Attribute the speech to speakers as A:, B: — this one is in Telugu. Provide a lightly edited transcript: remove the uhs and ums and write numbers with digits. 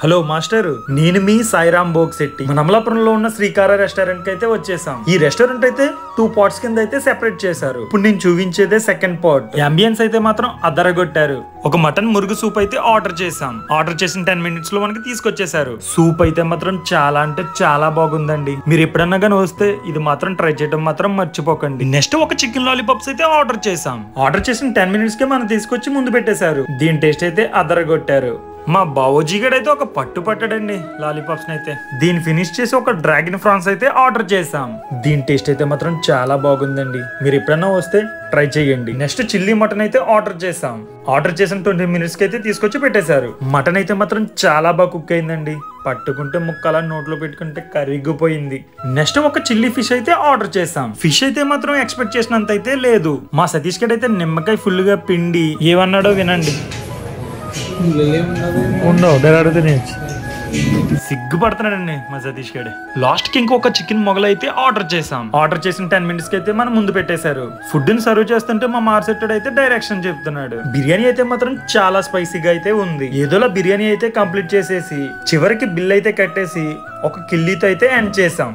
A: హలో మాస్టర్, నేను మీ సాయిరామ్ బోగ్శెట్టి. మన అమలాపురంలో ఉన్న శ్రీకార రెస్టారెంట్ కి అయితే వచ్చేసాం. ఈ రెస్టారెంట్ అయితే 2 పార్ట్స్ కింద అయితే సెపరేట్ చేశారు. ఇప్పుడు నేను చూపించేదే సెకండ్ పార్ట్. అంబియన్స్ అయితే మాత్రం అదరగొట్టారు. ఒక మటన్ మురుగు సూప్ అయితే ఆర్డర్ చేసాం. ఆర్డర్ చేసిన 10 minutes లో మనకి తీసుకొచ్చేసారు. సూప్ అయితే మాత్రం చాలా అంటే చాలా బాగుందండి. మీరు ఎప్పుడన్నా కానీ వస్తే ఇది మాత్రం ట్రై చేయడం మాత్రం మర్చిపోకండి. నెక్స్ట్ ఒక చికెన్ లాలీపాప్స్ అయితే ఆర్డర్ చేసాం. ఆర్డర్ చేసిన 10 minutes కే మనం తీసుకొచ్చి ముందు పెట్టేశారు. దీని టేస్ట్ అయితే అదరగొట్టారు. మా బావోజీ గడ్ అయితే ఒక పట్టు పట్టాడండి లాలీపాప్స్ అయితే. దీన్ని ఫినిష్ చేసి ఒక డ్రాగన్ ఫ్రాన్స్ అయితే ఆర్డర్ చేసాం. దీని టేస్ట్ అయితే మాత్రం చాలా బాగుందండి. మీరు ఎప్పుడన్నా వస్తే ట్రై చేయండి. నెక్స్ట్ చిల్లీ మటన్ అయితే ఆర్డర్ చేసాం. ఆర్డర్ చేసిన 20 minutes కి అయితే తీసుకొచ్చి పెట్టేశారు. మటన్ అయితే మాత్రం చాలా బాగా కుక్ అయిందండి. పట్టుకుంటే ముక్కలా నోట్లో పెట్టుకుంటే కరిగిపోయింది. నెక్స్ట్ ఒక చిల్లీ ఫిష్ అయితే ఆర్డర్ చేసాం. ఫిష్ అయితే మాత్రం ఎక్స్పెక్ట్ చేసినంత అయితే లేదు. మా సతీష్ గడ్ అయితే నిమ్మకాయ ఫుల్ గా పిండి ఏమన్నాడో వినండి. సిగ్గుపడుతున్నాడండి మా సతీష్ గడే. లాస్ట్ కి ఇంకొక చికెన్ మొగలు అయితే ఆర్డర్ చేసాం. ఆర్డర్ చేసిన 10 minutes కి అయితే మనం ముందు పెట్టేశారు. ఫుడ్ ని సర్వ్ చేస్తుంటే మా మార్సెట్టెడ్ అయితే డైరెక్షన్ చెప్తున్నాడు. బిర్యానీ అయితే మాత్రం చాలా స్పైసీగా అయితే ఉంది. ఏదోలా బిర్యానీ అయితే కంప్లీట్ చేసేసి చివరికి బిల్ అయితే కట్టేసి ఒక కిల్లీతో అయితే ఎండ్ చేసాం.